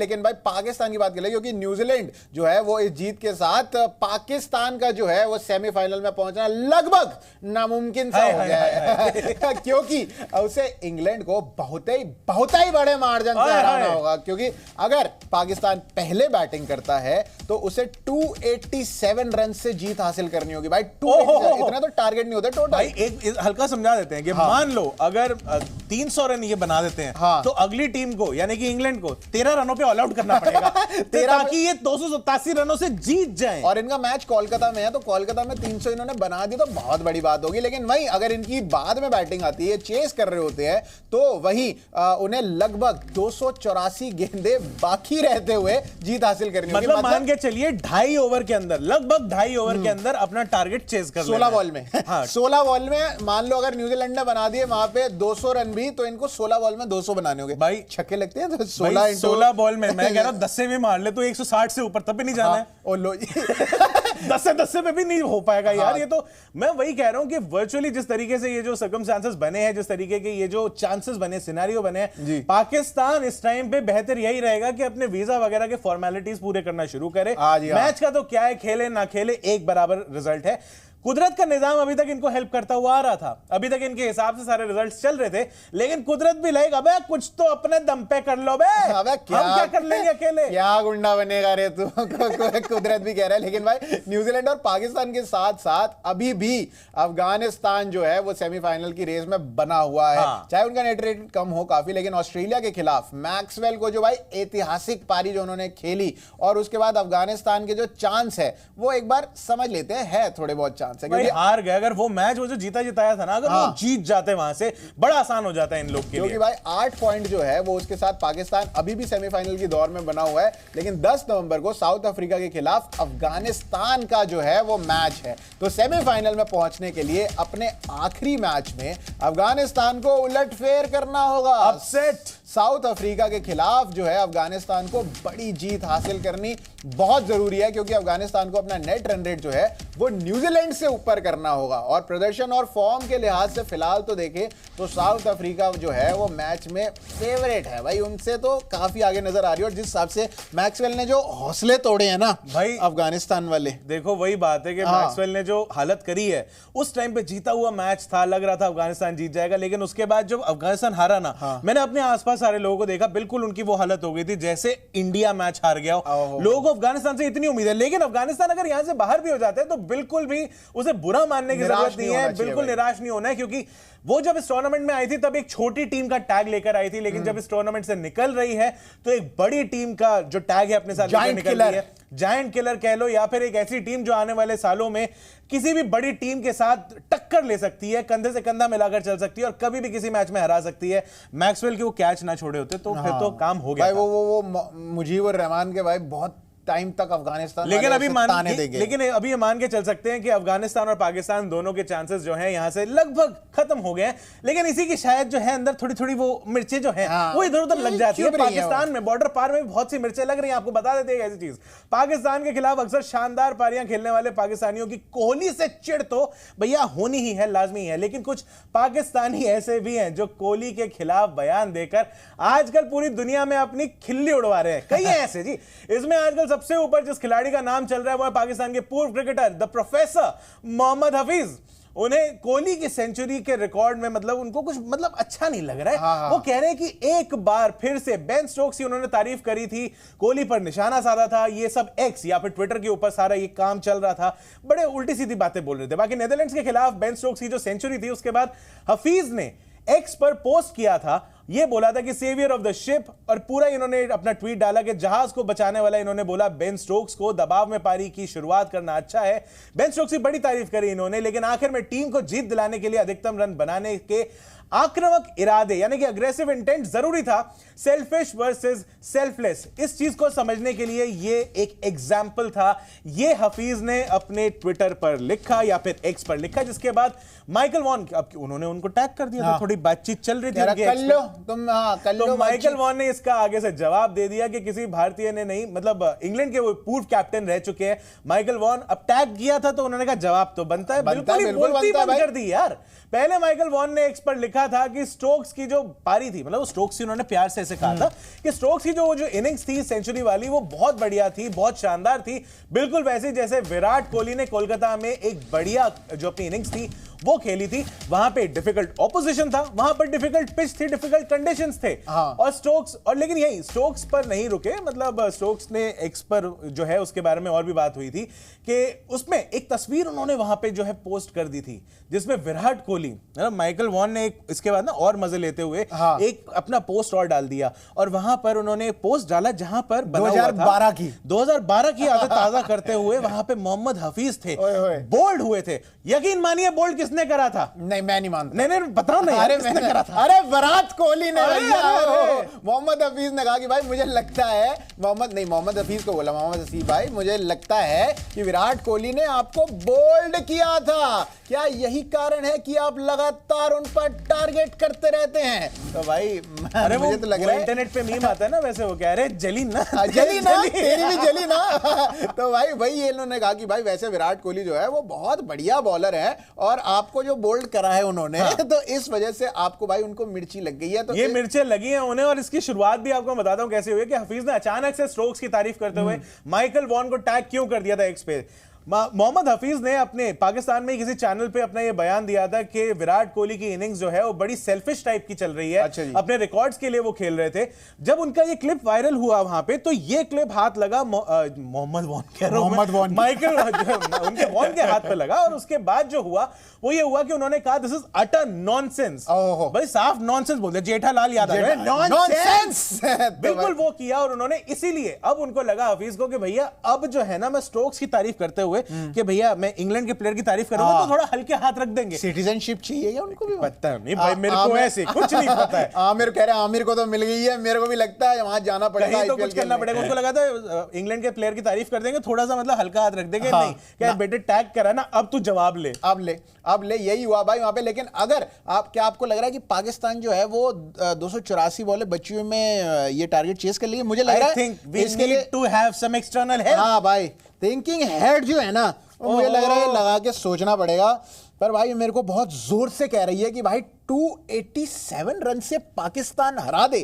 लेकिन भाई पाकिस्तान की बात कर ले, क्योंकि न्यूजीलैंड जो है वो इस जीत के साथ पाकिस्तान का जो है वो सेमीफाइनल में पहुंचना लगभग नामुमकिन सा हो गया है क्योंकि उसे इंग्लैंड को बहुत ही बड़े मार्जिन से हराना होगा, क्योंकि अगर पाकिस्तान पहले बैटिंग करता है तो उसे 287 रन से जीत हासिल करनी होगी भाई। 287 इतना तो टारगेट नहीं होता टोटल। भाई एक हल्का समझा देते हैं कि मान लो अगर 300 रन ये बना देते हैं तो अगली टीम को यानी कि इंग्लैंड को 13 रनों पे ऑल आउट करना पड़ेगा ताकि ये 287 रनों से जीत जाएं। और इनका मैच कोलकाता में है, तो कोलकाता में 300 इन्होंने बना दी तो बहुत बड़ी बात होगी। लेकिन वही अगर इनकी बाद में बैटिंग आती है, चेस कर रहे होते हैं, तो वही उन्हें लगभग 284 गेंदें बाकी रहते हुए जीत हासिल करनी होगी। मतलब मान के चलिए 2.5 ओवर के अंदर, लगभग 2.5 ओवर के अंदर अपना टारगेट चेस कर 16 बॉल में 16 बॉल में मान लो अगर न्यूजीलैंड ने बना दिए वहां पे 200 रन भी, तो इनको 16 बॉल में 200 बनाने होंगे भाई। छक्के लगते हैं तो 16 बॉल में मैं कह रहा हूं 10 से भी मार ले तो 160 से ऊपर तब भी नहीं जाना है। और लो 10 से पे भी नहीं हो पाएगा यार। ये तो मैं वही कह रहा हूं कि वर्चुअली जिस तरीके से ये जो सर्कमस्टेंसेस बने हैं, जिस तरीके के ये जो चांसेस बने, सिनेरियो बने हैं, पाकिस्तान इस टाइम पे बेहतर यही रहेगा कि अपने वीजा वगैरह के फॉर्मेलिटीज पूरे करना शुरू करे। मैच का तो क्या है, खेले ना खेले एक बराबर रिजल्ट है। कुदरत का निजाम अभी तक इनको हेल्प करता हुआ आ रहा था, अभी तक इनके हिसाब से सारे रिजल्ट्स चल रहे थे, लेकिन कुदरत भी लाइक अबे कुछ तो अपने दम पे कर लो बे, हम क्या कर लेंगे अकेले, क्या गुंडा बनेगा रे तू कुदरत भी कह रहा है। लेकिन भाई न्यूजीलैंड और पाकिस्तान के साथ साथ अभी भी अफगानिस्तान जो है वो सेमीफाइनल की रेस में बना हुआ है। चाहे उनका नेट रेट कम हो काफी, लेकिन ऑस्ट्रेलिया के खिलाफ मैक्सवेल को जो भाई ऐतिहासिक पारी जो उन्होंने खेली, और उसके बाद अफगानिस्तान के जो चांस है वो एक बार समझ लेते हैं, थोड़े बहुत चांस है। हार गए, अगर वो मैच वो जो जीता जिताया था ना, अगर वो जीत जाते वहां से बड़ा आसान हो जाता है इन लोग के लिए। क्योंकि भाई 8 पॉइंट जो है वो उसके साथ पाकिस्तान अभी भी सेमीफाइनल की दौर में बना हुआ है, लेकिन 10 नवंबर को साउथ अफ्रीका के खिलाफ अफगानिस्तान का जो है वो मैच है। तो सेमीफाइनल में पहुंचने के लिए अपने आखिरी मैच में अफगानिस्तान को उलटफेर करना होगा, अपसेट। साउथ अफ्रीका के खिलाफ जो है अफगानिस्तान को बड़ी जीत हासिल करनी बहुत जरूरी है, क्योंकि अफगानिस्तान को अपना नेट रन रेट जो है वो न्यूजीलैंड से ऊपर करना होगा। और प्रदर्शन और फॉर्म के लिहाज से फिलहाल तो देखें तो साउथ अफ्रीका जो है वो मैच में फेवरेट है भाई, उनसे तो काफी आगे नजर आ रही है। और जिस हिसाब से मैक्सवेल ने जो हौसले तोड़े हैं ना भाई अफगानिस्तान वाले, देखो वही बात है कि मैक्सवेल ने जो हालत करी है, उस टाइम पे जीता हुआ मैच था, लग रहा था अफगानिस्तान जीत जाएगा, लेकिन उसके बाद जब अफगानिस्तान हारा ना, मैंने अपने आसपास सारे लोगों को देखा, बिल्कुल उनकी वो हालत हो गई थी जैसे इंडिया मैच हार गया हो। लोगों को अफगानिस्तान से इतनी उम्मीद है, लेकिन अफगानिस्तान अगर यहां से बाहर भी हो जाते हैं तो बिल्कुल भी उसे बुरा मानने की जरूरत नहीं है, बिल्कुल निराश नहीं होना है, क्योंकि वो जब इस टूर्नामेंट में आई थी तब एक छोटी टीम का टैग लेकर आई थी, लेकिन जब इस टूर्नामेंट से निकल रही है तो एक बड़ी टीम का जो टैग है अपने साथ लेकर निकल रही है। जायंट किलर कह लो, या फिर एक ऐसी टीम जो आने वाले सालों में किसी भी बड़ी टीम के साथ टक्कर ले सकती है, कंधे से कंधा मिलाकर चल सकती है और कभी भी किसी मैच में हरा सकती है। मैक्सवेल के वो कैच ना छोड़े होते तो फिर तो काम हो गया भाई। वो मुजीबुर रहमान के भाई बहुत टाइम तक अफगानिस्तान, लेकिन अभी ये मान के चल सकते हैं कि अफगानिस्तान और पाकिस्तान दोनों के चांसेस जो हैं यहां से लगभग खत्म हो गए हैं, लेकिन इसी की शायद जो है अंदर थोड़ी थोड़ी वो मिर्चें जो हैं वो इधर उधर लग जाती है। पाकिस्तान में बॉर्डर पार में भी बहुत सी मिर्चें लग रही हैं। आपको बता देते हैं ऐसी चीज, पाकिस्तान के खिलाफ अक्सर शानदार पारियां खेलने वाले पाकिस्तानियों की कोहली से चिढ़ तो भैया होनी ही है, लाजमी है, लेकिन कुछ पाकिस्तानी ऐसे भी हैं जो कोहली के खिलाफ बयान देकर आजकल पूरी दुनिया में अपनी खिल्ली उड़वा रहे हैं। कई ऐसे जी, इसमें आजकल सबसे ऊपर जिस खिलाड़ी का नाम चल रहा है वो है पाकिस्तान के पूर्व cricketer the professor Mohammad Hafeez. उन्हें कोहली की सेंचुरी के रिकॉर्ड में उनको कुछ अच्छा नहीं लग रहा है। वो कह रहे हैं कि एक बार फिर से बेन स्टोक्स की उन्होंने तारीफ करी थी, कोहली पर निशाना साधा था, ये सब एक्स या फिर ट्विटर के ऊपर सारा ये काम चल रहा था, बड़े उल्टी सीधी बातें बोल रहे थे। बाकी नीदरलैंड्स के खिलाफ बेन स्टोक्स की जो सेंचुरी थी उसके बाद हफीज ने एक्स पर पोस्ट किया था, ये बोला था कि सेवियर ऑफ द शिप, और पूरा इन्होंने अपना ट्वीट डाला कि जहाज को बचाने वाला इन्होंने बोला बेन स्टोक्स को। दबाव में पारी की शुरुआत करना अच्छा है, बेन स्टोक्स की बड़ी तारीफ करी इन्होंने, लेकिन आखिर में टीम को जीत दिलाने के लिए अधिकतम रन बनाने के आक्रामक इरादे यानी कि अग्रेसिव इंटेंट जरूरी था। सेल्फिश वर्सेस सेल्फलेस, इस चीज को समझने के लिए ये एक एग्जाम्पल था। ये हफीज ने अपने ट्विटर पर लिखा या फिर एक्स पर लिखा, जिसके बाद माइकल वॉन, अब उन्होंने उनको टैग कर दिया था, थोड़ी बातचीत चल रही थी, तो माइकल वॉन ने इसका आगे से जवाब दे दिया कि किसी भारतीय ने नहीं, इंग्लैंड के वो पूर्व कैप्टन रह चुके हैं माइकल वॉन, अब टैग किया था तो उन्होंने कहा जवाब तो बनता है, बिल्कुल बोलती बंद कर दी यार। पहले माइकल वॉन ने एक्स पर लिखा देखा था कि स्टोक्स की जो पारी थी, मतलब स्टोक्स की उन्होंने प्यार से ऐसे कहा था कि स्टोक्स की जो इनिंग्स थी सेंचुरी वाली, वो बहुत बढ़िया थी, बहुत शानदार थी, बिल्कुल वैसे जैसे विराट कोहली ने कोलकाता में एक बढ़िया जो अपनी इनिंग्स थी वो खेली थी। वहां पे डिफिकल्ट ऑपोजिशन था, वहां पर डिफिकल्ट पिच थी, डिफिकल्ट कंडीशंस थे। और स्टोक्स, और लेकिन यही स्टोक्स पर नहीं रुके, मतलब स्टोक्स ने एक्स पर जो है उसके बारे में और भी बात हुई थी कि उसमें एक तस्वीर उन्होंने वहां पे जो है पोस्ट कर दी थी जिसमें विराट कोहली, माइकल वॉन ने इसके बाद ना और मजे लेते हुए एक अपना पोस्ट और डाल दिया, और वहां पर उन्होंने पोस्ट डाला जहां पर 2012 की आदत ताजा करते हुए वहां पे मोहम्मद हफीज थे, बोल्ड हुए थे। यकीन मानिए बोल्ड किसने करा था? नहीं, मैं नहीं मानता। नहीं बताओ नहीं, अरे किसने करा था? अरे विराट कोहली ने। मोहम्मद हफीज ने कहा कि भाई मुझे लगता है, मोहम्मद हफीज को बोला, मोहम्मद हफीज भाई मुझे लगता है कि विराट कोहली ने आपको बोल्ड किया था। क्या यही कारण है कि आप लगातार उन पर टारगेट करते रहते हैं? तो भाई अरे मुझे तो लग रहा है इंटरनेट पे मीम आता है ना, वैसे वो कह रहे जली ना तेरी भी जली ना। तो भाई ये इन्होंने कहा कि भाई वैसे विराट कोहली जो है वो बहुत बढ़िया बॉलर है और आपको जो बोल्ड करा है उन्होंने, तो इस वजह से आपको भाई उनको मिर्ची लग गई है। तो ये मिर्चें लगी हैं उन्हें, और इसकी शुरुआत भी आपको बताता हूं कैसे हुई कि हफीज ने अचानक से स्ट्रोक्स की तारीफ करते हुए माइकल वॉन को टैग क्यों कर दिया था एक्स पे। मोहम्मद हफीज ने अपने पाकिस्तान में किसी चैनल पे अपना ये बयान दिया था कि विराट कोहली की इनिंग्स जो है वो बड़ी सेल्फिश टाइप की चल रही है। अच्छा, अपने रिकॉर्ड्स के लिए वो खेल रहे थे। जब उनका ये क्लिप वायरल हुआ वहां पे, तो ये क्लिप हाथ लगा मोहम्मद वॉन, माइकल उनके वॉन के हाथ पे लगा, और उसके बाद जो हुआ वो ये हुआ कि उन्होंने कहा दिस इज अटर नॉनसेंस। भाई साफ नॉनसेंस बोलते, जेठालाल यादव नॉनसेंस बिल्कुल वो किया। और उन्होंने इसीलिए अब उनको लगा हफीज को कि भैया अब जो है ना मैं स्टोक्स की तारीफ करते हुए कि भैया मैं इंग्लैंड के प्लेयर की तारीफ करूंगा तो थोड़ा हल्के हाथ रख देंगे। सिटीजनशिप चाहिए क्या उनको भी? पता नहीं भाई, मेरे को ऐसे कुछ नहीं पता है। आमिर कह रहे हैं आमिर को तो मिल गई है, मेरे को भी लगता है वहां जाना पड़ेगा, तो कुछ करना पड़ेगा। उनको लगा था इंग्लैंड के प्लेयर की तारीफ कर देंगे, थोड़ा सा मतलब हल्का हाथ रख देंगे। नहीं क्या बेटे टैग करा ना, अब तू जवाब ले, अब ले यही हुआ भाई वहां पे। लेकिन अगर क्या आपको लग रहा है कि पाकिस्तान जो है वो 284 बॉलें बची हुई में ये टारगेट चेस कर लिए? मुझे लग रहा है इसके लिए to have some external help. हाँ भाई, थिंकिंग हेड जो है ना मुझे लग रहा है लगा के सोचना पड़ेगा। पर भाई मेरे को बहुत जोर से कह रही है कि भाई 287 रन से पाकिस्तान हरा दे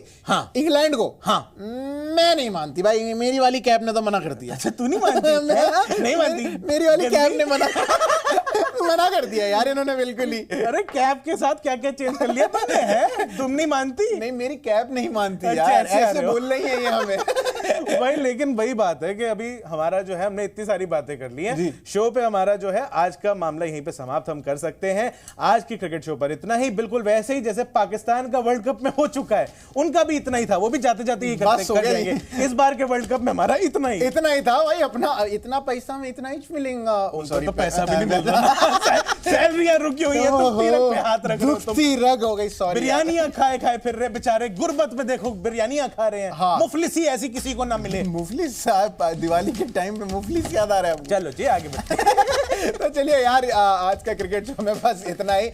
इंग्लैंड को। मैं नहीं मानती भाई, मेरी वाली कैप ने तो मना कर दिया। अच्छा तू नहीं मानती? नहीं मानती? मेरी वाली कैप ने मना कर दिया यार इन्होंने बिल्कुल ही। अरे कैप के साथ क्या क्या चेंज कर लिया तुमने? है तुम नहीं मानती? नहीं मेरी कैप नहीं मानती यार, ऐसे बोल रही है ये हमें। भाई लेकिन वही बात है कि अभी हमारा जो है हमने इतनी सारी बातें कर ली हैं, शो पे हमारा जो है आज का मामला यहीं पे समाप्त हम कर सकते हैं। आज की क्रिकेट शो पर इतना ही, बिल्कुल वैसे ही जैसे पाकिस्तान का वर्ल्ड कप में हो चुका है उनका भी इतना ही था, वो भी जाते जाते ही कर जाएंगे। इस बार के वर्ल्ड कप में हमारा इतना ही था भाई। अपना इतना पैसा में इतना ही मिलेगा, तो पैसा भी नहीं मिल रहा। सैलरियां रुकी हुई है, दुखती रग पे हाथ रख दुखती रग हो गई। सॉरी, बिरयानियां खाए खाए फिर रहे बेचारे, गुर्बत में देखो बिरयानियां खा रहे हैं। मुफलिसी ऐसी किसी को ना मिले। मुफलिस साहब दिवाली के टाइम पे मुफलिस याद आ रहा है। चलो जी आगे बढ़ते। तो चलिए यार आज का क्रिकेट शो में बस इतना ही।